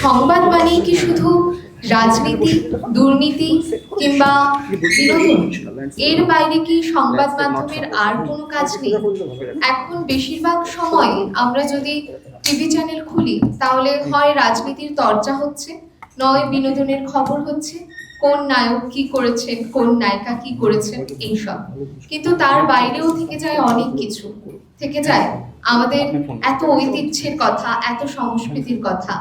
সংবাদ মানেই কি শুধু রাজনীতি, দুর্নীতি কিংবা বিনোদন? এর বাইরে কি সংবাদ মাধ্যমের আর কোনো কাজ নেই? এখন বেশিরভাগ সময় আমরা যদি টিভি চ্যানেল খুলি তাহলে হয় রাজনীতির চর্চা হচ্ছে, নয় বিনোদনের খবর হচ্ছে, কোন নায়ক কি করেছেন, কোন নায়িকা কি করেছেন, এইসব। কিন্তু তার বাইরেও থেকে যায় অনেক কিছু, থেকে যায় আমাদের এত ঐতিহ্যের কথা, এত সংস্কৃতির কথা।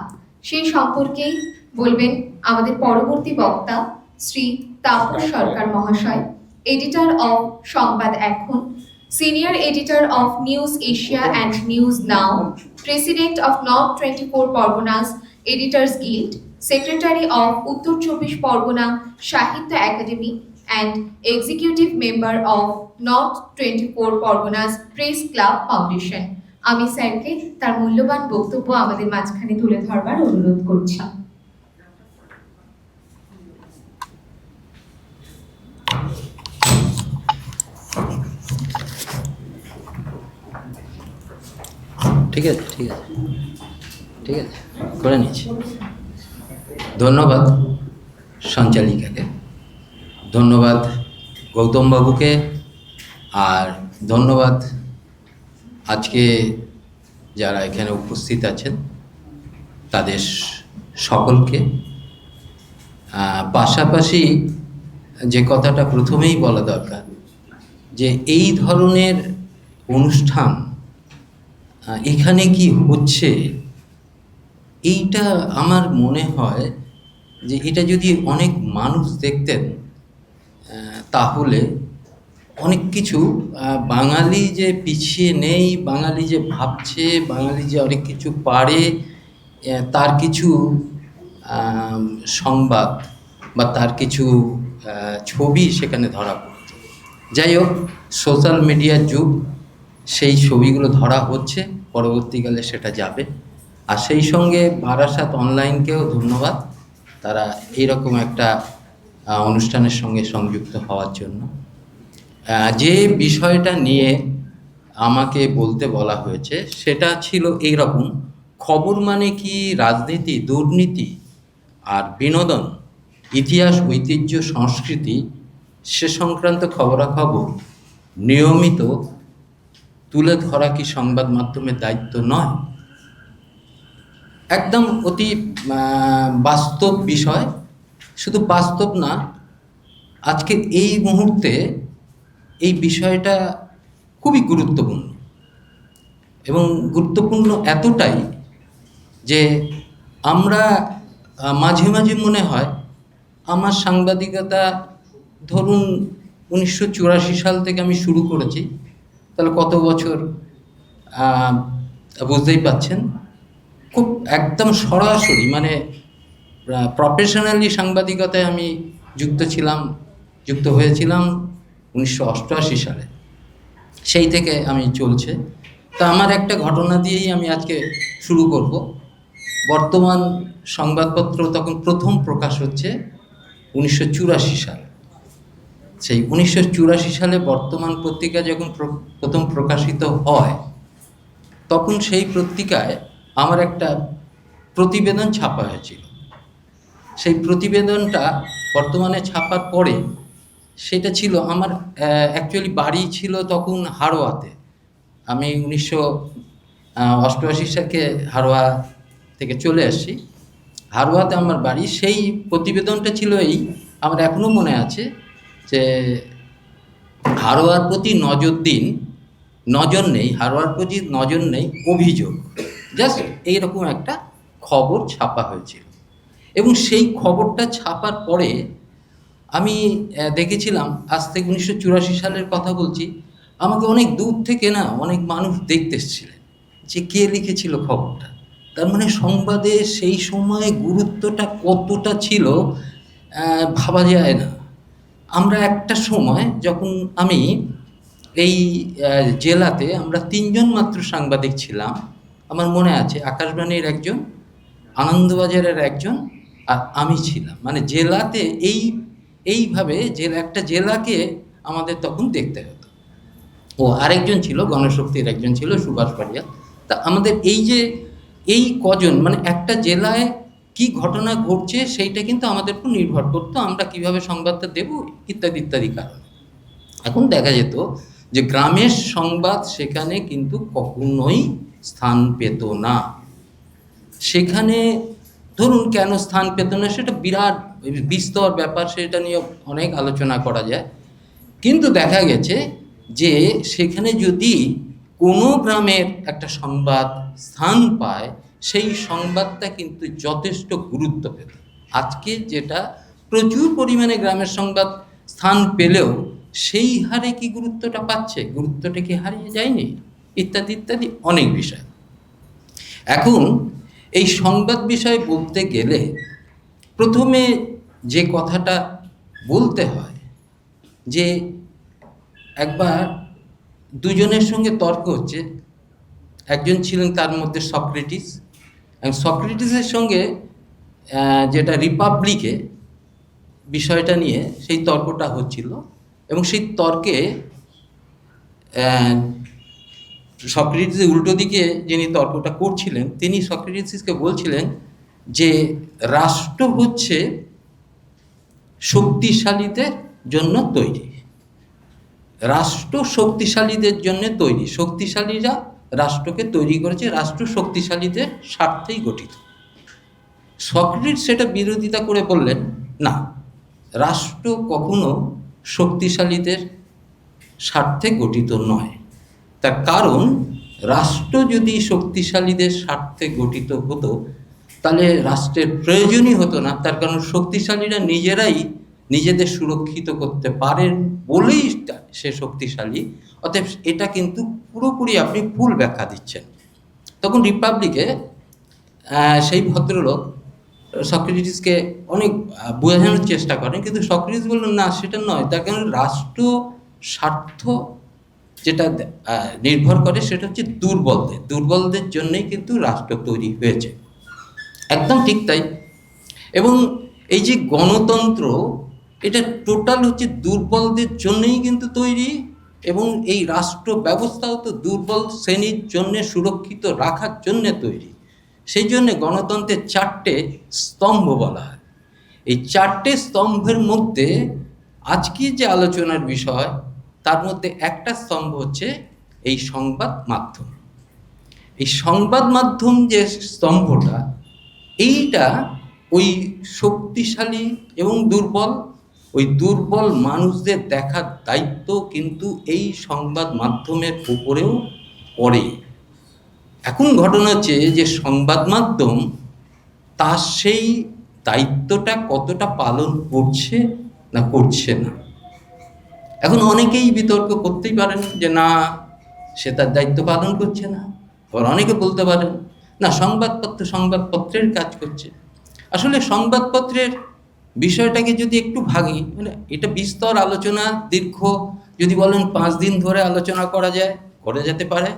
সেই সম্পর্কেই বলবেন আমাদের পরবর্তী বক্তা শ্রী তাপস সরকার মহাশয়, এডিটর অফ সংবাদ এখন, senior editor of news Asia and news now, president of north 24 Parganas editors guild, secretary of উত্তর 24 পরগনা সাহিত্য academy and executive member of North 24 Parganas Press Club Foundation. আমি স্যারকে তার মূল্যবান বক্তব্য আমাদের মাঝখানে তুলে ধরবার অনুরোধ করছি। ঠিক আছে করে নিচ্ছি। ধন্যবাদ সঞ্চালিকাকে, ধন্যবাদ গৌতম বাবুকে, আর ধন্যবাদ আজকে যারা এখানে উপস্থিত আছেন তাদের সকলকে। পাশাপাশি যে কথাটা প্রথমেই বলা দরকার, যে এই ধরনের অনুষ্ঠান এখানে কি হচ্ছে, এইটা আমার মনে হয় যে এটা যদি অনেক মানুষ দেখতেন তাহলে অনেক কিছু, বাঙালি যে পিছিয়ে নেই, বাঙালি যে ভাবছে, বাঙালি যে অনেক কিছু পারে, তার কিছু সংবাদ বা তার কিছু ছবি সেখানে ধরা পড়ত। যাই হোক, সোশ্যাল মিডিয়ার যুগ, সেই ছবিগুলো ধরা হচ্ছে, পরবর্তীকালে সেটা যাবে। আর সেই সঙ্গে বারাসাত অনলাইনকেও ধন্যবাদ, তারা এইরকম একটা অনুষ্ঠানের সঙ্গে সংযুক্ত হওয়ার জন্য। যে বিষয়টা নিয়ে আমাকে বলতে বলা হয়েছে সেটা ছিল এইরকম: খবর মানে কি রাজনীতি, দুর্নীতি আর বিনোদন, ইতিহাস, ঐতিহ্য, সংস্কৃতি, সে সংক্রান্ত খবরাখবর নিয়মিত তুলে ধরা কি সংবাদ মাধ্যমের দায়িত্ব নয়? একদম অতি বাস্তব বিষয়। শুধু বাস্তব না, আজকের এই মুহূর্তে এই বিষয়টা খুবই গুরুত্বপূর্ণ, এবং গুরুত্বপূর্ণ এতটাই যে আমরা মাঝে মাঝে মনে হয় আমার সাংবাদিকতা ধরুন 1984 সাল থেকে আমি শুরু করেছি, তাহলে কত বছর বুঝতেই পাচ্ছেন। খুব একদম সরাসরি মানে প্রফেশনালি সাংবাদিকতায় আমি যুক্ত হয়েছিলাম 1988 সালে। সেই থেকে আমি চলছে। তা আমার একটা ঘটনা দিয়েই আমি আজকে শুরু করব। বর্তমান সংবাদপত্র তখন প্রথম প্রকাশ হচ্ছে 1984 সালে। সেই 1984 সালে বর্তমান পত্রিকা যখন প্রথম প্রকাশিত হয়, তখন সেই পত্রিকায় আমার একটা প্রতিবেদন ছাপা হয়েছিল। সেই প্রতিবেদনটা বর্তমানে ছাপার পরে সেটা ছিল আমার অ্যাকচুয়ালি বাড়ি ছিল তখন হাড়োয়াতে। আমি 1988 সালে হাড়োয়া থেকে চলে আসছি। হাড়োয়াতে আমার বাড়ি। সেই প্রতিবেদনটা ছিল আমার এখনও মনে আছে যে হাড়োয়ার প্রতি নজর নেই, অভিযোগ, জাস্ট এইরকম একটা খবর ছাপা হয়েছিল। এবং সেই খবরটা ছাপার পরে আমি দেখেছিলাম, আজ থেকে 1984 সালের কথা বলছি, আমাকে অনেক দূর থেকে অনেক মানুষ দেখতে এসেছিলেন যে কে লিখেছিল খবরটা। তার মানে সংবাদে সেই সময়ে গুরুত্বটা কতটা ছিল ভাবা যায় না। আমরা একটা সময় যখন আমি এই জেলাতে আমরা 3 জন মাত্র সাংবাদিক ছিলাম। আমার মনে আছে আকাশবাণীর একজন, আনন্দবাজারের একজন, আর আমি ছিলাম, মানে জেলাতে এইভাবে একটা জেলাকে আমাদের তখন দেখতে হতো। ও আরেকজন ছিল, গণশক্তির একজন ছিল সুভাষ পারিয়া। তা আমাদের এই কজন, মানে একটা জেলায় কি ঘটনা ঘটছে সেইটা কিন্তু আমাদের উপর নির্ভর করতো, আমরা কিভাবে সংবাদটা দেব ইত্যাদি ইত্যাদি কারণে। এখন দেখা যেত যে গ্রামের সংবাদ সেখানে কিন্তু কখনোই স্থান পেত না। সেখানে ধরুন কেন স্থান পেত না, সেটা বিরাট বিস্তর ব্যাপার, সেটা নিয়ে অনেক আলোচনা করা যায়। কিন্তু দেখা গেছে যে সেখানে যদি কোনো গ্রামের একটা সংবাদ স্থান পায়, সেই সংবাদটা কিন্তু যথেষ্ট গুরুত্ব পেত। আজকে যেটা প্রচুর পরিমাণে গ্রামের সংবাদ স্থান পেলেও সেই হারে কি গুরুত্বটা পাচ্ছে, গুরুত্বটা কি হারিয়ে যায়নি, ইত্যাদি ইত্যাদি অনেক বিষয়। এখন এই সংবাদ বিষয়ে বলতে গেলে প্রথমে যে কথাটা বলতে হয় যে একবার দুজনের সঙ্গে তর্ক হচ্ছে। একজন ছিলেন তার মধ্যে সক্রেটিস, এবং সক্রেটিসের সঙ্গে যেটা রিপাবলিকে বিষয়টা নিয়ে সেই তর্কটা হচ্ছিল, এবং সেই তর্কে সক্রেটিসের উল্টো দিকে যিনি তর্কটা করছিলেন তিনি সক্রেটিসকে বলছিলেন যে রাষ্ট্র হচ্ছে শক্তিশালীদের জন্য তৈরি, রাষ্ট্র শক্তিশালীদের জন্য তৈরি, শক্তিশালীরা রাষ্ট্রকে তৈরি করেছে, রাষ্ট্র শক্তিশালীদের স্বার্থেই গঠিত। সক্রেটিস সেটা বিরোধিতা করে বললেন, না, রাষ্ট্র কখনো শক্তিশালীদের স্বার্থে গঠিত নয়। তার কারণ রাষ্ট্র যদি শক্তিশালীদের স্বার্থে গঠিত হতো তাহলে রাষ্ট্রের প্রয়োজনই হতো না। তার কারণ শক্তিশালীরা নিজেরাই নিজেদের সুরক্ষিত করতে পারেন বলেই সে শক্তিশালী। অতএব এটা কিন্তু পুরোপুরি আপনি ভুল ব্যাখ্যা দিচ্ছেন। তখন রিপাবলিকে সেই ভদ্রলোক সক্রেটিসকে অনেক বোঝানোর চেষ্টা করেন, কিন্তু সক্রেটিস বললেন না, সেটা নয়। তার কারণ রাষ্ট্র স্বার্থ যেটা নির্ভর করে সেটা হচ্ছে দুর্বলদের জন্যই কিন্তু রাষ্ট্র তৈরি হয়েছে। একদম ঠিক তাই। এবং এই যে গণতন্ত্র, এটা টোটাল হচ্ছে দুর্বলদের জন্যই কিন্তু তৈরি, এবং এই রাষ্ট্র ব্যবস্থাও তো দুর্বল শ্রেণীর জন্য সুরক্ষিত রাখার জন্য তৈরি। সেই জন্য গণতন্ত্রের 4টে স্তম্ভ বলা হয়। এই 4টে স্তম্ভের মধ্যে আজকে যে আলোচনার বিষয় তার মধ্যে একটা স্তম্ভ হচ্ছে এই সংবাদ মাধ্যম। এই সংবাদ মাধ্যম যে স্তম্ভটা, এইটা ওই শক্তিশালী এবং ওই দুর্বল মানুষদের দেখার দায়িত্ব কিন্তু এই সংবাদ মাধ্যমের উপরেও পড়ে। এখন ঘটনা হচ্ছে যে সংবাদ মাধ্যম তার সেই দায়িত্বটা কতটা পালন করছে না করছে না। এখন অনেকেই বিতর্ক করতেই পারেন যে না, সে তার দায়িত্ব পালন করছে না। আবার অনেকে বলতে পারেন না, সংবাদপত্রের কাজ করছে। আসলে সংবাদপত্রের বিষয়টাকে যদি একটু ভাগি, মানে এটা বিস্তর আলোচনা, দীর্ঘ, যদি বলেন 5 দিন ধরে আলোচনা করা যেতে পারে।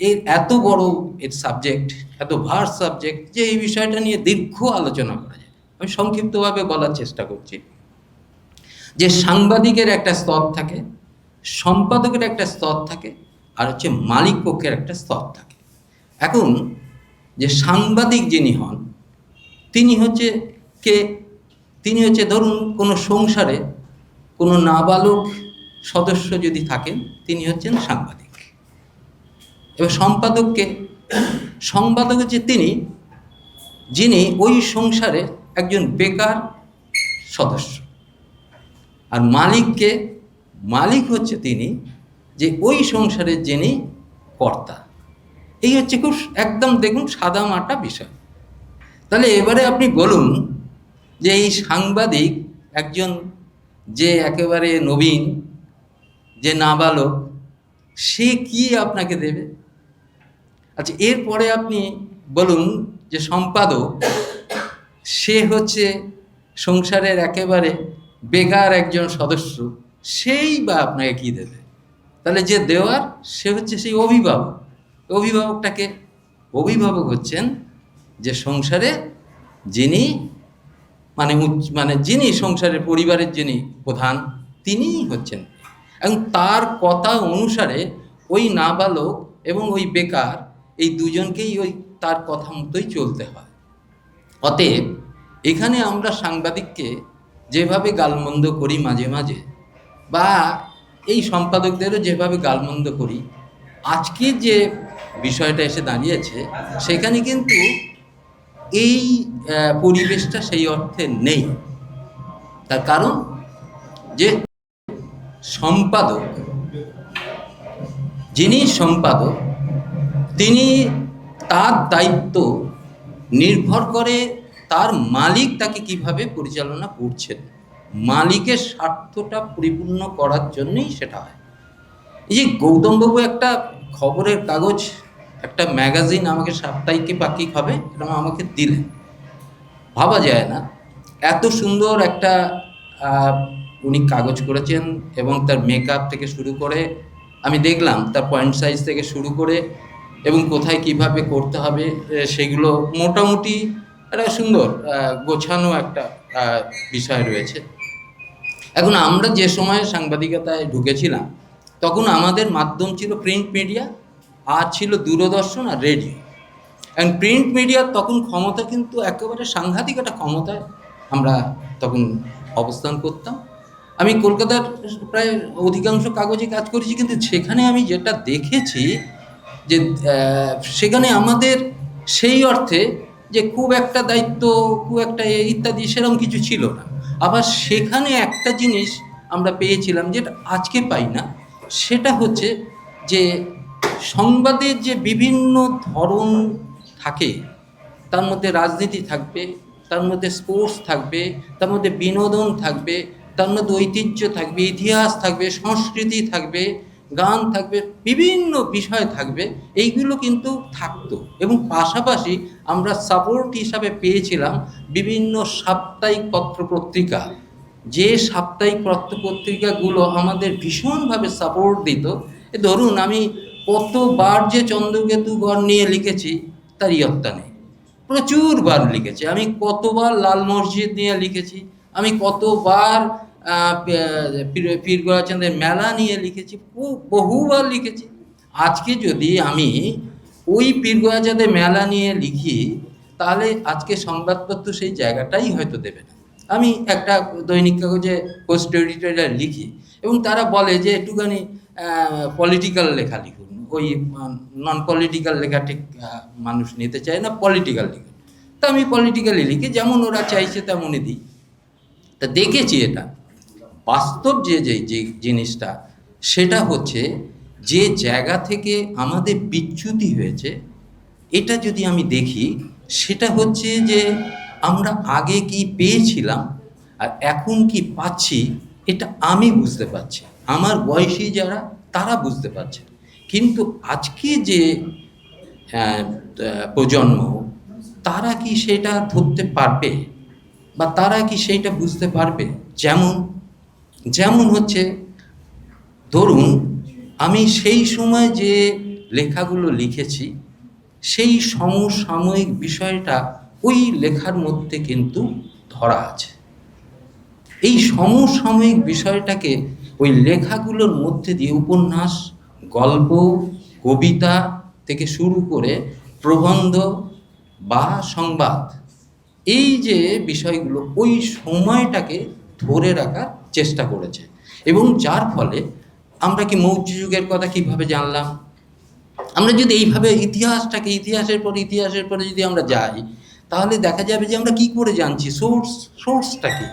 এর এত বড় এর সাবজেক্ট, এত ভাস্ট সাবজেক্ট যে এই বিষয়টা নিয়ে দীর্ঘ আলোচনা করা যায়। আমি সংক্ষিপ্তভাবে বলার চেষ্টা করছি যে সাংবাদিকের একটা স্তর থাকে, সম্পাদকের একটা স্তর থাকে, আর হচ্ছে মালিক পক্ষের একটা স্তর থাকে। এখন যে সাংবাদিক যিনি হন তিনি হচ্ছে ধরুন কোনো সংসারে কোনো নাবালক সদস্য যদি থাকেন, তিনি হচ্ছেন সাংবাদিক। এবার সম্পাদক হচ্ছে যিনি ওই সংসারে একজন বেকার সদস্য। আর মালিক হচ্ছে তিনি, যে ওই সংসারের যিনি কর্তা। এই হচ্ছে খুব একদম দেখুন সাদা মাটা বিষয়। তাহলে এবারে আপনি বলুন যে এই সাংবাদিক একজন যে একেবারে নবীন, যে নাবালক, সে কি আপনাকে দেবে? আচ্ছা, এরপরে আপনি বলুন যে সম্পাদক, সে হচ্ছে সংসারের একেবারে বেকার একজন সদস্য, সেই বা আপনাকে কি দেবে? তাহলে যে দেওয়ার সে হচ্ছে সেই অভিভাবক হচ্ছেন যে সংসারে যিনি মানে যিনি সংসারের পরিবারের যিনি প্রধান তিনিই হচ্ছেন, এবং তার কথা অনুসারে ওই নাবালক এবং ওই বেকার এই দুজনকেই ওই তার কথা মতোই চলতে হয়। অতএব এখানে আমরা সাংবাদিককে যেভাবে গালমন্দ করি মাঝে মাঝে, বা এই সম্পাদকদেরও যেভাবে গালমন্দ করি, আজকে যে বিষয়টা এসে দাঁড়িয়েছে সেখানে কিন্তু এই পরিবেশটা সেই অর্থে নেই। তার কারণ যে সম্পাদক, যিনি সম্পাদক, তিনি তার দায়িত্ব নির্ভর করে তার মালিক তাকে কিভাবে পরিচালনা করছেন, মালিকের স্বার্থটা পরিপূর্ণ করার জন্যই সেটা হয়। এই যে গৌতমবাবু একটা খবরের কাগজ, একটা ম্যাগাজিন আমাকে সাপ্তাহিকে পাক্ষিক হবে এরকম আমাকে দিলেন, ভাবা যায় না এত সুন্দর একটা উনি কাগজ করেছেন, এবং তার মেকআপ থেকে শুরু করে আমি দেখলাম তার পয়েন্ট সাইজ থেকে শুরু করে এবং কোথায় কিভাবে করতে হবে সেগুলো মোটামুটি একটা সুন্দর গোছানো একটা বিষয় রয়েছে। এখন আমরা যে সময়ে সাংবাদিকতায় ঢুকেছিলাম তখন আমাদের মাধ্যম ছিল প্রিন্ট মিডিয়া, আর ছিল দূরদর্শন আর রেডিও। অ্যান্ড প্রিন্ট মিডিয়ার তখন ক্ষমতা কিন্তু একেবারে সাংঘাতিক একটা ক্ষমতায় আমরা তখন অবস্থান করতাম। আমি কলকাতার প্রায় অধিকাংশ কাগজে কাজ করেছি, কিন্তু সেখানে আমি যেটা দেখেছি যে সেখানে আমাদের সেই অর্থে যে খুব একটা দায়িত্ব, খুব একটা ইত্যাদি সেরকম কিছু ছিল না। আবার সেখানে একটা জিনিস আমরা পেয়েছিলাম যেটা আজকে পাই না, সেটা হচ্ছে যে সংবাদের যে বিভিন্ন ধরন থাকে, তার মধ্যে রাজনীতি থাকবে, তার মধ্যে স্পোর্টস থাকবে, তার মধ্যে বিনোদন থাকবে, তার মধ্যে ঐতিহ্য থাকবে, ইতিহাস থাকবে, সংস্কৃতি থাকবে, গান থাকবে, বিভিন্ন বিষয় থাকবে, এইগুলো কিন্তু থাকতো। এবং পাশাপাশি আমরা সাপোর্ট হিসাবে পেয়েছিলাম বিভিন্ন সাপ্তাহিক পত্রপত্রিকা, যে সাপ্তাহিক পত্রপত্রিকাগুলো আমাদের ভীষণভাবে সাপোর্ট দিত। ধরুন আমি কতবার যে চন্দ্রকেতু গড় নিয়ে লিখেছি তার ইয়ত্তা নেই, প্রচুর বার লিখেছি। আমি কতবার লাল মসজিদ নিয়ে লিখেছি, আমি কতবার পীরগোরাচাঁদের মেলা নিয়ে লিখেছি, বহুবার লিখেছি। আজকে যদি আমি ওই পীরগোরাচাঁদের মেলা নিয়ে লিখি তাহলে আজকে সংবাদপত্র সেই জায়গাটাই হয়তো দেবে না। আমি একটা দৈনিক কাগজে পোস্ট এডিটোরিয়াল লিখি এবং তারা বলে যে একটুখানি পলিটিক্যাল লেখা লিখুন, ওই নন পলিটিক্যাল লেখা ঠিক মানুষ নিতে চায় না, পলিটিক্যাল লিখুন। তা আমি পলিটিক্যালি লিখি, যেমন ওরা চাইছে তেমনই দিই। তা দেখেছি এটা বাস্তব যে জিনিসটা, সেটা হচ্ছে যে জায়গা থেকে আমাদের বিচ্যুতি হয়েছে, এটা যদি আমি দেখি সেটা হচ্ছে যে আমরা আগে কি পেয়েছিলাম আর এখন কি পাচ্ছি, এটা আমি বুঝতে পারছি, আমার বয়সী যারা তারা বুঝতে পারছে। কিন্তু আজকে যে প্রজন্ম, তারা কি সেটা ধরতে পারবে বা তারা কি সেইটা বুঝতে পারবে? যেমন হচ্ছে ধরুন আমি সেই সময় যে লেখাগুলো লিখেছি সেই সমসাময়িক বিষয়টা ওই লেখার মধ্যে কিন্তু ধরা আছে। এই সমসাময়িক বিষয়টাকে ওই লেখাগুলোর মধ্যে দিয়ে উপন্যাস, গল্প, কবিতা থেকে শুরু করে প্রবন্ধ বা সংবাদ, এই যে বিষয়গুলো ওই সময়টাকে ধরে রাখার চেষ্টা করেছে। এবং যার ফলে আমরা কি মৌর্য যুগের কথা কিভাবে জানলাম, আমরা যদি এইভাবে ইতিহাসের পরে যদি আমরা যাই তাহলে দেখা যাবে যে আমরা কি করে জানছি। সোর্সটা কি?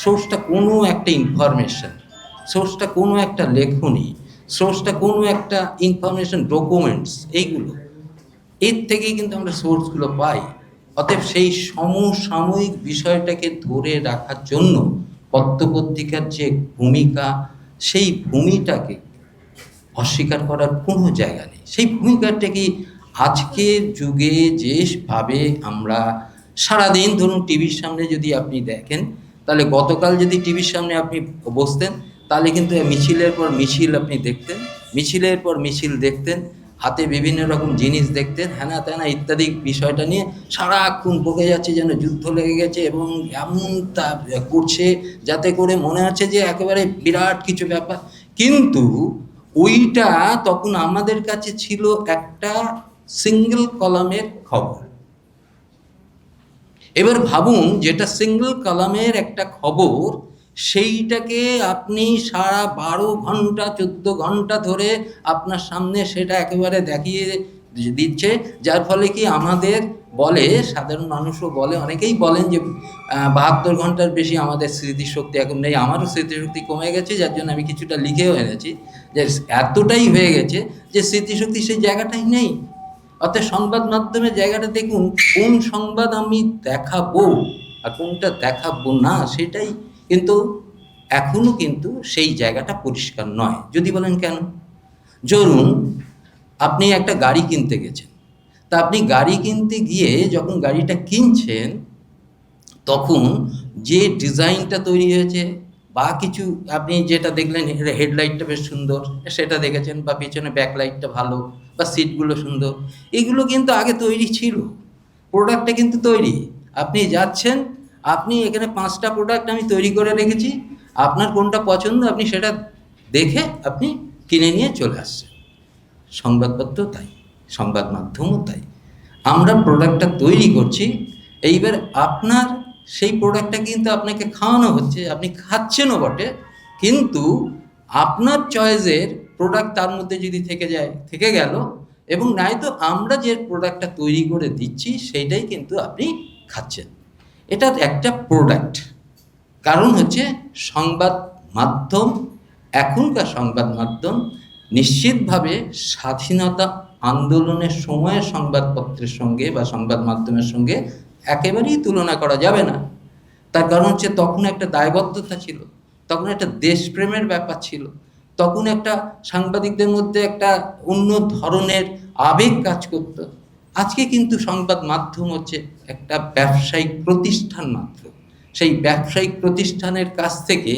সোর্সটা কোনো একটা ইনফরমেশন, সোর্সটা কোনো একটা লেখনী, সোর্সটা কোনো একটা ইনফরমেশন ডকুমেন্টস, এইগুলো এর থেকেই কিন্তু আমরা সোর্সগুলো পাই। অতএব সেই সমসাময়িক বিষয়টাকে ধরে রাখার জন্য পত্রপত্রিকার যে ভূমিকা, সেই ভূমিটাকে অস্বীকার করার কোনো জায়গা নেই। সেই ভূমিকাটাকে আজকের যুগে যেভাবে আমরা সারাদিন, ধরুন টিভির সামনে যদি আপনি দেখেন, তাহলে গতকাল যদি টিভির সামনে আপনি বসতেন তাহলে কিন্তু মিছিলের পর মিছিল আপনি দেখতেন, মিছিলের পর মিছিল দেখতেন, হাতে বিভিন্ন রকম জিনিস দেখতেন, হ্যানা ত্যানা ইত্যাদি বিষয়টা নিয়ে সারাক্ষণ বকে যাচ্ছে যেন যুদ্ধ লেগে গেছে, এবং এমন তা করছে যাতে করে মনে হচ্ছে যে একেবারে বিরাট কিছু ব্যাপার। কিন্তু ওইটা তখন আমাদের কাছে ছিল একটা সিঙ্গেল কলামের খবর। এবার ভাবুন, যেটা সিঙ্গেল কলামের একটা খবর, সেইটাকে আপনি সারা 12 ঘন্টা 14 ঘন্টা ধরে আপনার সামনে সেটা একেবারে দেখিয়ে দিচ্ছে, যার ফলে কি আমাদের বলে, সাধারণ মানুষও বলে, অনেকেই বলেন যে 72 ঘন্টার বেশি আমাদের স্মৃতিশক্তি এখন নেই। আমারও স্মৃতিশক্তি কমে গেছে, যার জন্য আমি কিছুটা লিখেও এনেছি যে এতটাই হয়ে গেছে যে স্মৃতিশক্তি সেই জায়গাটাই নেই। অর্থাৎ সংবাদ মাধ্যমের জায়গাটা দেখুন, কোন সংবাদ আমি দেখাবো আর কোনটা দেখাবো না, সেটাই কিন্তু এখনো কিন্তু সেই জায়গাটা পরিষ্কার নয়। যদি বলেন কেন, ধরুন আপনি একটা গাড়ি কিনতে গেছেন, তা আপনি গাড়ি কিনতে গিয়ে যখন গাড়িটা কিনছেন, তখন যে ডিজাইনটা তৈরি হয়েছে বা কিছু আপনি যেটা দেখলেন, হেডলাইটটা বেশ সুন্দর, সেটা দেখেছেন, বা পিছনে ব্যাকলাইটটা ভালো, বা সিটগুলো সুন্দর, এগুলো কিন্তু আগে তৈরি ছিল। প্রোডাক্টটা কিন্তু তৈরি, আপনি যাচ্ছেন, আপনি এখানে 5টা প্রোডাক্ট আমি তৈরি করে রেখেছি, আপনার কোনটা পছন্দ আপনি সেটা দেখে আপনি কিনে নিয়ে চলে আসছেন। সংবাদপত্র তাই, সংবাদ মাধ্যমও তাই। আমরা প্রোডাক্টটা তৈরি করছি, এইবার আপনার সেই প্রোডাক্টটা কিন্তু আপনাকে খাওয়ানো হচ্ছে, আপনি খাচ্ছেনও বটে, কিন্তু আপনার চয়েসের প্রোডাক্ট তার মধ্যে যদি থেকে গেল, এবং নয়তো আমরা যে প্রোডাক্টটা তৈরি করে দিচ্ছি সেইটাই কিন্তু আপনি খাচ্ছেন। এটা একটা প্রোডাক্ট। কারণ হচ্ছে সংবাদ মাধ্যম, এখনকার সংবাদ মাধ্যম নিশ্চিতভাবে স্বাধীনতা আন্দোলনের সময়ের সংবাদপত্রের সঙ্গে বা সংবাদ মাধ্যমের সঙ্গে একেবারেই তুলনা করা যাবে না। তার কারণ হচ্ছে তখন একটা দায়বদ্ধতা ছিল, তখন একটা দেশপ্রেমের ব্যাপার ছিল, তখন একটা সাংবাদিকদের মধ্যে একটা অন্য ধরনের আবেগ কাজ করত। আজকে কিন্তু সংবাদ মাধ্যম হচ্ছে একটা ব্যবসায়িক প্রতিষ্ঠান মাত্র। সেই ব্যবসায়িক প্রতিষ্ঠানের কাছ থেকে,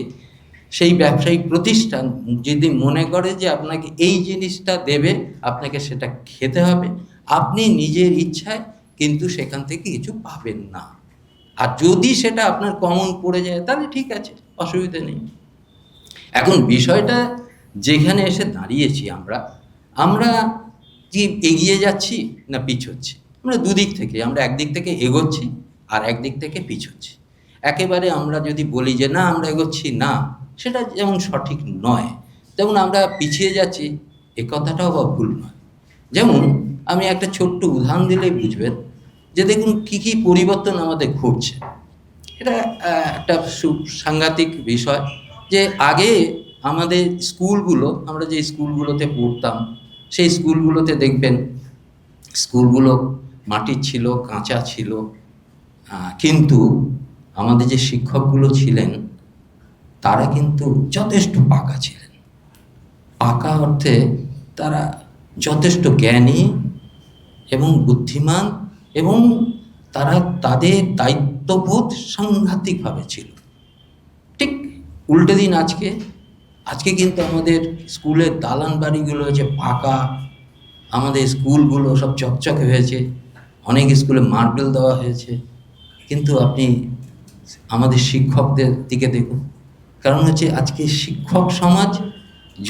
সেই ব্যবসায়িক প্রতিষ্ঠান যদি মনে করে যে আপনাকে এই জিনিসটা দেবে, আপনাকে সেটা খেতে হবে, আপনি নিজের ইচ্ছায় কিন্তু সেখান থেকে কিছু পাবেন না। আর যদি সেটা আপনার কমন পড়ে যায় তাহলে ঠিক আছে, অসুবিধা নেই। এখন বিষয়টা যেখানে এসে দাঁড়িয়েছি, আমরা কি এগিয়ে যাচ্ছি না পিছোচ্ছি? আমরা দুদিক থেকে, আমরা একদিক থেকে এগোচ্ছি আর একদিক থেকে পিছোচ্ছি। একেবারে আমরা যদি বলি যে না আমরা এগোচ্ছি না, সেটা যেমন সঠিক নয়, তেমন আমরা পিছিয়ে যাচ্ছি এ কথাটাও বা ভুল নয়। যেমন আমি একটা ছোট্ট উদাহরণ দিলেই বুঝবেন যে দেখুন কী কী পরিবর্তন আমাদের ঘটছে। এটা একটা সাংঘাতিক বিষয় যে আগে আমাদের স্কুলগুলো, আমরা যে স্কুলগুলোতে পড়তাম, সেই স্কুলগুলোতে দেখবেন স্কুলগুলো মাটির ছিল, কাঁচা ছিল, কিন্তু আমাদের যে শিক্ষকগুলো ছিলেন তারা কিন্তু যথেষ্ট পাকা ছিলেন। পাকা অর্থে তারা যথেষ্ট জ্ঞানী এবং বুদ্ধিমান, এবং তারা তাদের দায়িত্ববোধ সাংঘাতিকভাবে ছিল। ঠিক উল্টে দিন আজকে কিন্তু আমাদের স্কুলের দালান বাড়িগুলো হচ্ছে পাকা, আমাদের স্কুলগুলো সব চকচকে হয়েছে, অনেক স্কুলে মার্বেল দেওয়া হয়েছে, কিন্তু আপনি আমাদের শিক্ষকদের দিকে দেখুন। কারণ হচ্ছে আজকে শিক্ষক সমাজ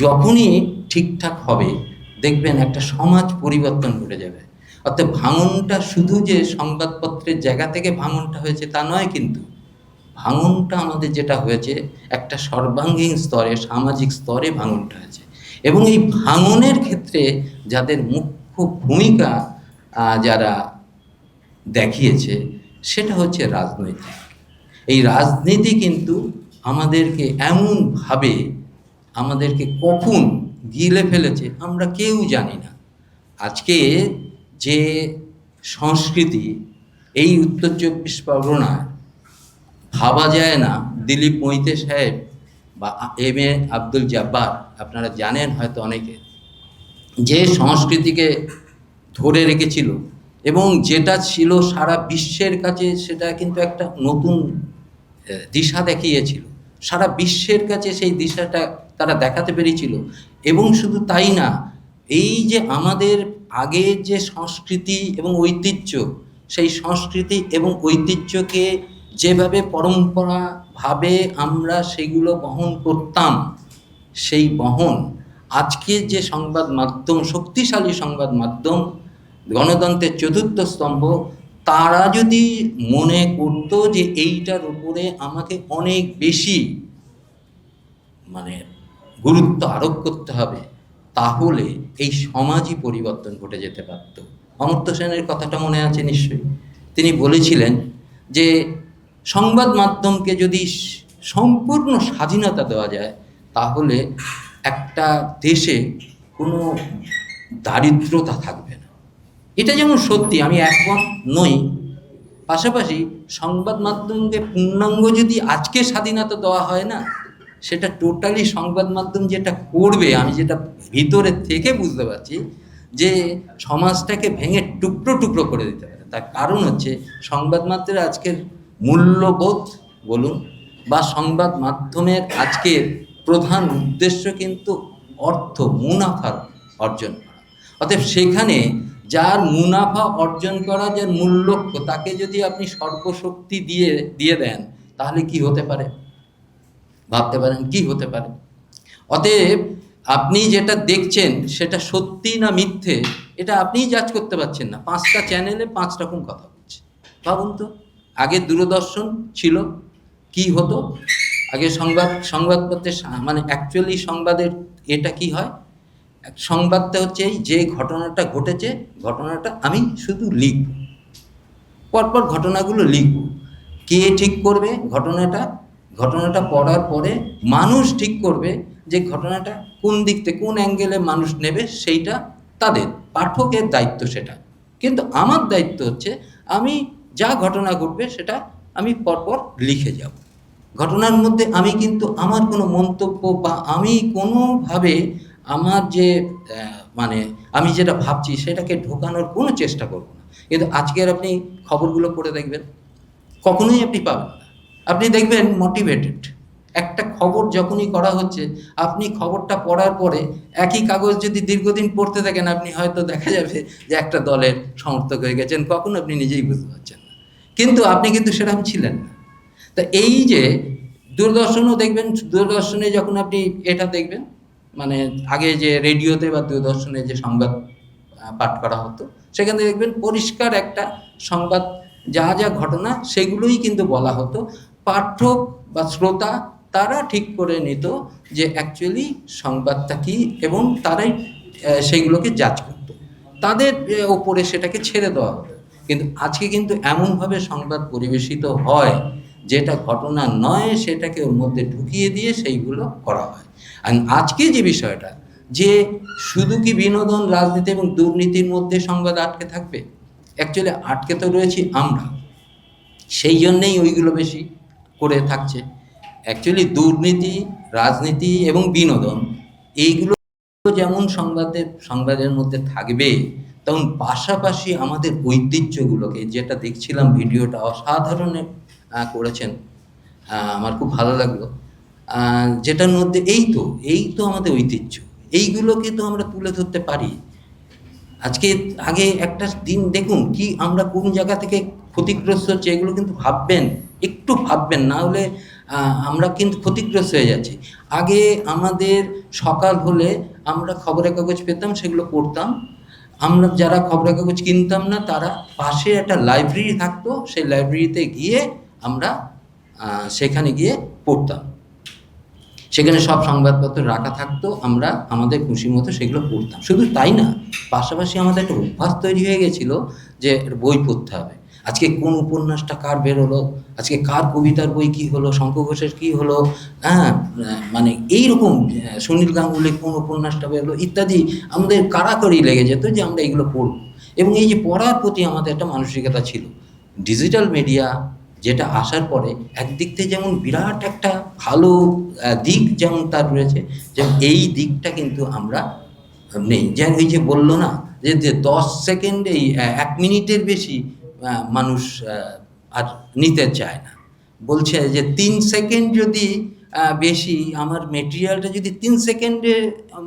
যখনই ঠিকঠাক হবে, দেখবেন একটা সমাজ পরিবর্তন ঘটে যাবে। অর্থাৎ ভাঙনটা শুধু যে সংবাদপত্রের জায়গা থেকে ভাঙনটা হয়েছে তা নয়, কিন্তু ভাঙনটা আমাদের যেটা হয়েছে একটা সর্বাঙ্গীন স্তরে, সামাজিক স্তরে ভাঙনটা হয়েছে। এবং এই ভাঙনের ক্ষেত্রে যাদের মুখ্য ভূমিকা যারা দেখিয়েছে সেটা হচ্ছে রাজনৈতিক। এই রাজনীতি কিন্তু আমাদেরকে এমনভাবে আমাদেরকে কখন গিলে ফেলেছে আমরা কেউ জানি না। আজকে যে সংস্কৃতি এই উত্তর 24 পরগনায় ভাবা যায় না, দিলীপ মৈতে সাহেব বা এম.এ. আব্দুল জব্বার, আপনারা জানেন হয়তো অনেকে, যে সংস্কৃতিকে ধরে রেখেছিল এবং যেটা ছিল সারা বিশ্বের কাছে, সেটা কিন্তু একটা নতুন দিশা দেখিয়েছিল। সারা বিশ্বের কাছে সেই দিশাটা তারা দেখাতে পেরেছিল। এবং শুধু তাই না, এই যে আমাদের আগের যে সংস্কৃতি এবং ঐতিহ্য, সেই সংস্কৃতি এবং ঐতিহ্যকে যেভাবে পরম্পরাভাবে আমরা সেগুলো বহন করতাম, সেই বহন আজকে যে সংবাদ মাধ্যম, শক্তিশালী সংবাদ মাধ্যম, গণতন্ত্রের চতুর্থ স্তম্ভ, তারা যদি মনে করতো যে এইটার উপরে আমাকে অনেক বেশি মানে গুরুত্ব আরোপ করতে হবে, তাহলে এই সমাজই পরিবর্তন ঘটে যেতে পারত। অমর্ত্য সেনের কথাটা মনে আছে নিশ্চয়ই। তিনি বলেছিলেন যে সংবাদ মাধ্যমকে যদি সম্পূর্ণ স্বাধীনতা দেওয়া যায়, তাহলে একটা দেশে কোনো দারিদ্রতা থাকবে না। এটা যেমন সত্যি, আমি একমত নই, পাশাপাশি সংবাদ মাধ্যমকে পূর্ণাঙ্গ যদি আজকে স্বাধীনতা দেওয়া হয় না, সেটা টোটালি সংবাদ মাধ্যম যেটা করবে, আমি যেটা ভিতরে থেকে বুঝতে পারছি, যে সমাজটাকে ভেঙে টুকরো টুকরো করে দিতে পারে। তার কারণ হচ্ছে সংবাদ মাধ্যমের আজকের মূল্যবোধ বলুন, বা সংবাদ মাধ্যমের আজকের প্রধান উদ্দেশ্য কিন্তু অর্থ, মুনাফার অর্জন করা। অতএব সেখানে যার মুনাফা অর্জন করা, যার মূল লক্ষ্য, তাকে যদি আপনি সর্বশক্তি দিয়ে দেন, তাহলে কি হতে পারে ভাবতে পারেন, কি হতে পারে? অতএব আপনি যেটা দেখছেন সেটা সত্যি না মিথ্যে, এটা আপনিই জাজ করতে পারছেন না। 5টা চ্যানেলে 5 রকম কথা বলছে। ভাবুন তো, আগে দূরদর্শন ছিল, কি হতো আগে? সংবাদপত্রের মানে অ্যাকচুয়ালি সংবাদের এটা কি হয়, সংবাদটা হচ্ছে এই যে ঘটনাটা ঘটেছে, ঘটনাটা আমি শুধু লিখব, পরপর ঘটনাগুলো লিখব। কে ঠিক করবে ঘটনাটা পড়ার পরে মানুষ ঠিক করবে যে ঘটনাটা কোন দিক থেকে, কোন অ্যাঙ্গেলে মানুষ নেবে, সেইটা তাদের পাঠকের দায়িত্ব সেটা। কিন্তু আমার দায়িত্ব হচ্ছে আমি যা ঘটনা ঘটবে সেটা আমি পরপর লিখে যাব। ঘটনার মধ্যে আমি কিন্তু আমার কোনো মন্তব্য বা আমি কোনোভাবে আমার যে মানে আমি যেটা ভাবছি সেটাকে ঢোকানোর কোনো চেষ্টা করব না। কিন্তু আজকের আপনি খবরগুলো পড়ে দেখবেন, কখনোই আপনি পাবেন না। আপনি দেখবেন মোটিভেটেড একটা খবর যখনই করা হচ্ছে, আপনি খবরটা পড়ার পরে একই কাগজ যদি দীর্ঘদিন পড়তে থাকেন, আপনি হয়তো দেখা যাবে যে একটা দলের সমর্থক হয়ে গেছেন, কখনো আপনি নিজেই বুঝতে পারছেন না। কিন্তু আপনি কিন্তু সেরকম ছিলেন না। তা এই যে দূরদর্শনও দেখবেন, দূরদর্শনে যখন আপনি এটা দেখবেন, মানে আগে যে রেডিওতে বা দূরদর্শনে যে সংবাদ পাঠ করা হতো, সেখানে দেখবেন পরিষ্কার একটা সংবাদ, যা যা ঘটনা সেগুলোই কিন্তু বলা হতো। পাঠক বা শ্রোতা তারা ঠিক করে নিত যে অ্যাকচুয়ালি সংবাদটা কী, এবং তারাই সেইগুলোকে জাজ করতো, তাদের ওপরে সেটাকে ছেড়ে দেওয়া হতো। কিন্তু আজকে কিন্তু এমনভাবে সংবাদ পরিবেশিত হয়, যেটা ঘটনা নয় সেটাকে ওর মধ্যে ঢুকিয়ে দিয়ে সেইগুলো করা হয়। আর আজকে যে বিষয়টা, যে শুধু কি বিনোদন, রাজনীতি এবং দুর্নীতির মধ্যে সংবাদ আটকে থাকবে? অ্যাকচুয়ালি আটকে তো রয়েছি আমরা, সেই জন্যেই ওইগুলো বেশি করে থাকছে। অ্যাকচুয়ালি দুর্নীতি, রাজনীতি এবং বিনোদন, এইগুলো যেমন সংবাদের মধ্যে থাকবে, তখন পাশাপাশি আমাদের ঐতিহ্যগুলোকে, যেটা দেখছিলাম ভিডিওটা অসাধারণ করেছেন, আমার খুব ভালো লাগলো, যেটার মধ্যে এই তো আমাদের ঐতিহ্য, এইগুলোকে তো আমরা তুলে ধরতে পারি। আগে একটা দিন দেখুন কি আমরা কোন জায়গা থেকে ক্ষতিগ্রস্ত হচ্ছে, এগুলো কিন্তু একটু ভাববেন, না হলে আমরা কিন্তু ক্ষতিগ্রস্ত হয়ে যাচ্ছি। আগে আমাদের সকাল হলে আমরা খবরের কাগজ পেতাম, সেগুলো পড়তাম। আমরা যারা খবরের কাগজ কিনতাম না, তারা পাশে একটা লাইব্রেরি থাকতো, সেই লাইব্রেরিতে গিয়ে আমরা সেখানে গিয়ে পড়তাম। সেখানে সব সংবাদপত্র রাখা থাকতো, আমরা আমাদের খুশি মতো সেগুলো পড়তাম। শুধু তাই না, পাশাপাশি আমাদের একটা অভ্যাস তৈরি হয়ে গেছিলো যে বই পড়তে হবে। আজকে কোন উপন্যাসটা কার বেরোলো, আজকে কার কবিতার বই কী হলো, শঙ্খ ঘোষের কী হলো, মানে এইরকম সুনীল গাঙ্গুলির কোন উপন্যাসটা বেরোলো ইত্যাদি, আমাদের কাড়াকাড়ি লেগে যেত যে আমরা এগুলো পড়ব। এবং এই যে পড়ার প্রতি আমাদের একটা মানসিকতা ছিল। ডিজিটাল মিডিয়া যেটা আসার পরে একদিক থেকে যেমন বিরাট একটা ভালো দিক যেমন তার রয়েছে, যেমন এই দিকটা কিন্তু আমরা নেই। যেন ওই যে বললো না যে 10 সেকেন্ডে 1 মিনিটের বেশি মানুষ আর নিতে চায় না। বলছে যে 3 সেকেন্ড যদি বেশি, আমার মেটেরিয়ালটা যদি 3 সেকেন্ডে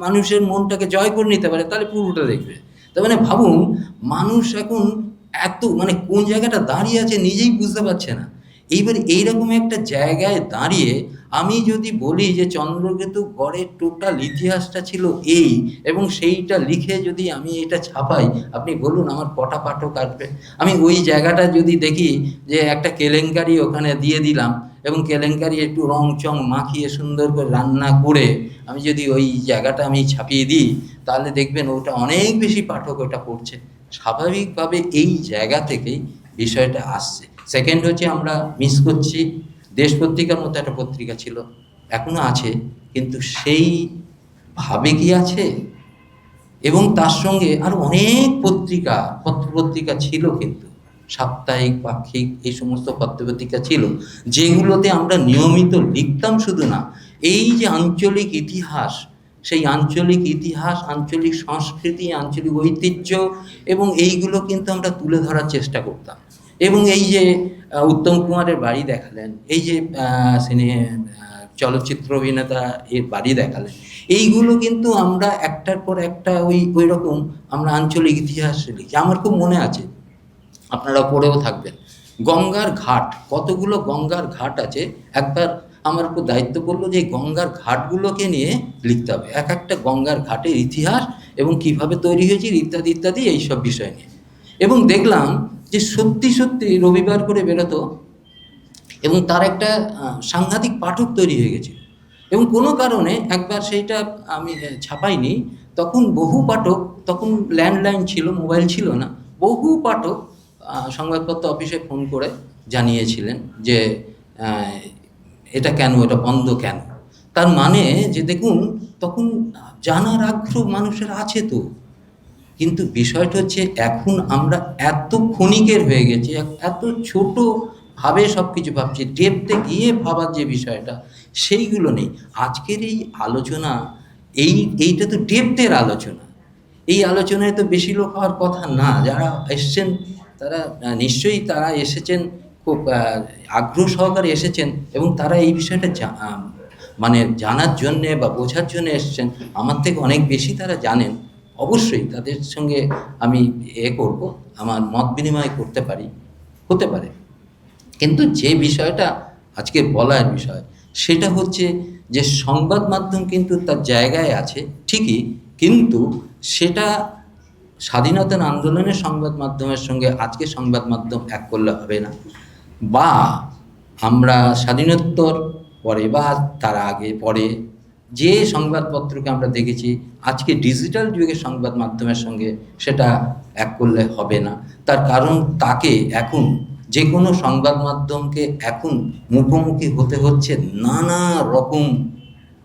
মানুষের মনটাকে জয় করে নিতে পারে, তাহলে পুরোটা দেখবে। তার মানে ভাবুন, মানুষ এখন এত মানে কোন জায়গাটা দাঁড়িয়ে আছে নিজেই বুঝতে পারছে না। এইবার এইরকম একটা জায়গায় দাঁড়িয়ে আমি যদি বলি যে চন্দ্রকেতু গড়ের টোটাল ইতিহাসটা ছিল এই, এবং সেইটা লিখে যদি আমি এটা ছাপাই, আপনি বলুন আমার কটা পাঠক আসবে? আমি ওই জায়গাটা যদি দেখি যে একটা কেলেঙ্কারি ওখানে দিয়ে দিলাম, এবং কেলেঙ্কারি একটু রং চং মাখিয়ে সুন্দর করে রান্না করে আমি যদি ওই জায়গাটা আমি ছাপিয়ে দিই, তাহলে দেখবেন ওটা অনেক বেশি পাঠক ওটা পড়ছে। স্বাভাবিকভাবে এই জায়গা থেকেই বিষয়টা আসছে। সেকেন্ড হচ্ছে, আমরা মিস করছি দেশ পত্রিকার মতো একটা পত্রিকা ছিল, এখনো আছে, কিন্তু সেই ভাবে কি আছে? এবং তার সঙ্গে আরো অনেক পত্রিকা পত্রপত্রিকা ছিল, কিন্তু সাপ্তাহিক পাক্ষিক এই সমস্ত পত্রপত্রিকা ছিল, যেগুলোতে আমরা নিয়মিত লিখতাম। শুধু না, এই যে আঞ্চলিক ইতিহাস, সেই আঞ্চলিক ইতিহাস, আঞ্চলিক সংস্কৃতি, আঞ্চলিক ঐতিহ্য, এবং এইগুলো কিন্তু আমরা তুলে ধরার চেষ্টা করতাম। এবং এই যে উত্তম কুমারের বাড়ি দেখালেন, এই যে চলচ্চিত্র অভিনেতা এর বাড়ি দেখালেন, এইগুলো কিন্তু আমরা একটার পর একটা ওই রকম আমরা আঞ্চলিক ইতিহাস লিখি। আমার খুব মনে আছে, আপনারা পড়েও থাকবেন, গঙ্গার ঘাট, কতগুলো গঙ্গার ঘাট আছে। একবার আমার উপর দায়িত্ব পড়লো যে গঙ্গার ঘাটগুলোকে নিয়ে লিখতে হবে, এক একটা গঙ্গার ঘাটের ইতিহাস এবং কিভাবে তৈরি হয়েছে ইত্যাদি ইত্যাদি এইসব বিষয় নিয়ে। এবং দেখলাম যে সত্যি সত্যি রবিবার করে বেরোতো, এবং তার একটা সাংঘাতিক পাঠক তৈরি হয়ে গেছে। এবং কোনো কারণে একবার সেইটা আমি ছাপাইনি, তখন বহু পাঠক, তখন ল্যান্ডলাইন ছিল, মোবাইল ছিল না, বহু পাঠক সংবাদপত্র অফিসে ফোন করে জানিয়েছিলেন যে এটা কেন, এটা বন্ধ কেন। তার মানে যে দেখুন, তখন জানার আগ্রহ মানুষের আছে তো, কিন্তু বিষয়টা হচ্ছে এখন আমরা এত ক্ষণিকের হয়ে গেছি, এত ছোট ভাবে সব কিছু ভাবছি, ডেপথে গিয়ে ভাবার যে বিষয়টা সেইগুলো নেই। আজকের এই আলোচনা, এইটা তো ডেপথের আলোচনা। এই আলোচনায় তো বেশি লোক হওয়ার কথা না। যারা এসছেন তারা নিশ্চয়ই তারা এসেছেন খুব আগ্রহ সহকারে এসেছেন, এবং তারা এই বিষয়টা মানে জানার জন্যে বা বোঝার জন্য এসছেন। আমার থেকে অনেক বেশি তারা জানেন, অবশ্যই তাদের সঙ্গে আমি করব, আমার মত বিনিময় করতে পারি, হতে পারে। কিন্তু যে বিষয়টা আজকে বলার বিষয়, সেটা হচ্ছে যে সংবাদ মাধ্যম কিন্তু তার জায়গায় আছে ঠিকই, কিন্তু সেটা স্বাধীনতার আন্দোলনের সংবাদ মাধ্যমের সঙ্গে আজকে সংবাদ মাধ্যম এক করলে হবে না। বা আমরা স্বাধীনোত্তর পরে বা তার আগে পরে যে সংবাদপত্রকে আমরা দেখেছি, আজকে ডিজিটাল যুগের সংবাদ মাধ্যমের সঙ্গে সেটা এক করলে হবে না। তার কারণ তাকে এখন যে কোনো সংবাদ মাধ্যমকে এখন মুখোমুখি হতে হচ্ছে নানা রকম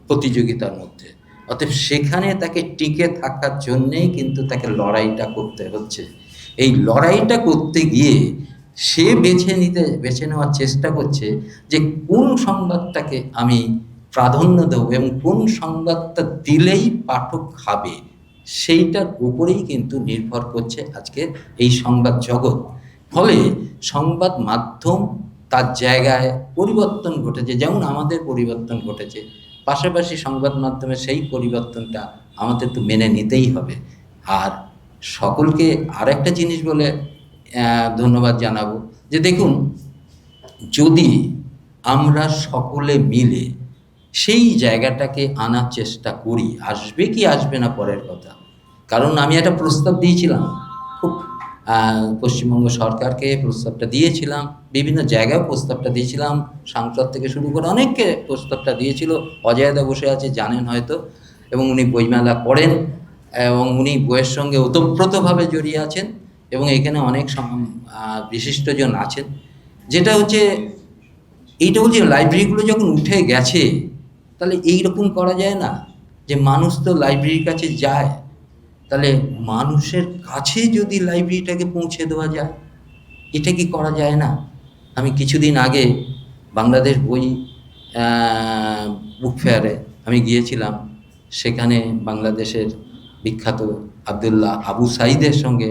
প্রতিযোগিতার মধ্যে। অতএব সেখানে তাকে টিকে থাকার জন্যেই কিন্তু তাকে লড়াইটা করতে হচ্ছে। এই লড়াইটা করতে গিয়ে সে বেছে নেওয়ার চেষ্টা করছে যে কোন সংবাদটাকে আমি প্রাধান্য দেবো এবং কোন সংবাদটা দিলেই পাঠক খাবে, সেইটার উপরেই কিন্তু নির্ভর করছে আজকের এই সংবাদ জগৎ। ফলে সংবাদ মাধ্যম তার জায়গায় পরিবর্তন ঘটেছে, যেমন আমাদের পরিবর্তন ঘটেছে, পাশাপাশি সংবাদ মাধ্যমে সেই পরিবর্তনটা আমাদের তো মেনে নিতেই হবে। আর সকলকে আর একটা জিনিস বলে ধন্যবাদ জানাবো, যে দেখুন, যদি আমরা সকলে মিলে সেই জায়গাটাকে আনার চেষ্টা করি, আসবে কি আসবে না পরের কথা। কারণ আমি একটা প্রস্তাব দিয়েছিলাম, খুব পশ্চিমবঙ্গ সরকারকে প্রস্তাবটা দিয়েছিলাম, বিভিন্ন জায়গায় প্রস্তাবটা দিয়েছিলাম, সাংসদ থেকে শুরু করে অনেককে প্রস্তাবটা দিয়েছিল। অজয়দা বসে আছে, জানেন হয়তো, এবং উনি বইমেলা করেন এবং উনি বইয়ের সঙ্গে ওতপ্রোতভাবে জড়িয়ে আছেন, এবং এখানে অনেক বিশিষ্টজন আছেন। যেটা হচ্ছে, এইটা হচ্ছে লাইব্রেরিগুলো যখন উঠে গেছে, তাহলে এইরকম করা যায় না যে মানুষ তো লাইব্রেরির কাছে যায়, তাহলে মানুষের কাছে যদি লাইব্রেরিটাকে পৌঁছে দেওয়া যায়, এটা কি করা যায় না? আমি কিছুদিন আগে বাংলাদেশ বই বুক ফেয়ারে আমি গিয়েছিলাম, সেখানে বাংলাদেশের বিখ্যাত আবদুল্লাহ আবু সাইদের সঙ্গে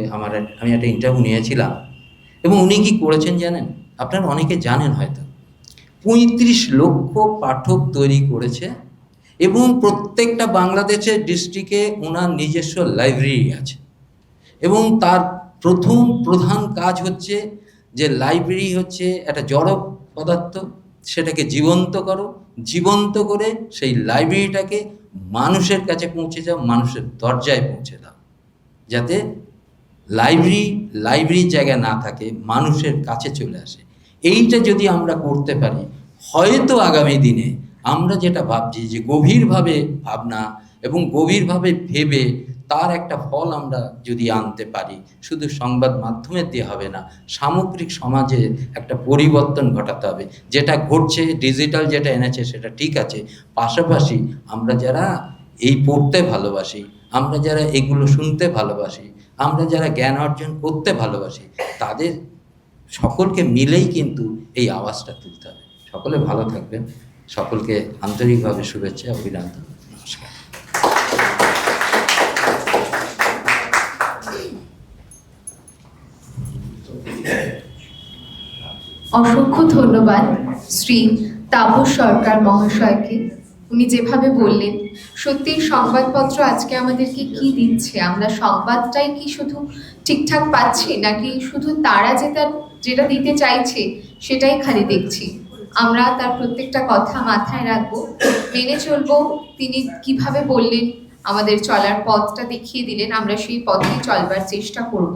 আমি একটা ইন্টারভিউ নিয়েছিলাম। এবং উনি কি করেছেন জানেন? আপনারা অনেকে জানেন হয়তো, 35 লক্ষ পাঠক তৈরি করেছে এবং প্রত্যেকটা বাংলাদেশের ডিস্ট্রিক্টে ওনার নিজস্ব লাইব্রেরি আছে। এবং তার প্রথম প্রধান কাজ হচ্ছে যে লাইব্রেরি হচ্ছে একটা জড় পদার্থ, সেটাকে জীবন্ত করো, জীবন্ত করে সেই লাইব্রেরিটাকে মানুষের কাছে পৌঁছে যাও, মানুষের দরজায় পৌঁছে দাও, যাতে লাইব্রেরির জায়গা না থাকে, মানুষের কাছে চলে আসে। এইটা যদি আমরা করতে পারি, হয়তো আগামী দিনে আমরা যেটা ভাবছি যে গভীরভাবে ভাবনা এবং গভীরভাবে ভেবে তার একটা ফল আমরা যদি আনতে পারি, শুধু সংবাদ মাধ্যমের দিয়ে হবে না, সামগ্রিক সমাজে একটা পরিবর্তন ঘটাতে হবে। যেটা ঘটছে, ডিজিটাল যেটা এনেছে সেটা ঠিক আছে, পাশাপাশি আমরা যারা এই পড়তে ভালোবাসি, আমরা যারা এগুলো শুনতে ভালোবাসি, আমরা যারা জ্ঞান অর্জন করতে ভালোবাসি, তাদের সকলকে মিলেই কিন্তু এই আওয়াজটা তুলতে হবে। সকলে ভালো থাকবেন, সকলকে আন্তরিকভাবে শুভেচ্ছা, অভিনন্দন, নমস্কার। অসংখ্য ধন্যবাদ শ্রী তাপস সরকার মহাশয়কে। উনি যেভাবে বললেন, সত্যি সংবাদপত্র আজকে আমাদেরকে কি দিচ্ছে, আমরা সংবাদটাই কি শুধু ঠিকঠাক পাচ্ছি, নাকি শুধু তারা যেটা দিতে চাইছে সেটাই খালি দেখছি। আমরা তার প্রত্যেকটা কথা মাথায় রাখবো, মেনে চলবো। তিনি কিভাবে বললেন, আমাদের চলার পথটা দেখিয়ে দিলেন, আমরা সেই পথেই চলবার চেষ্টা করব।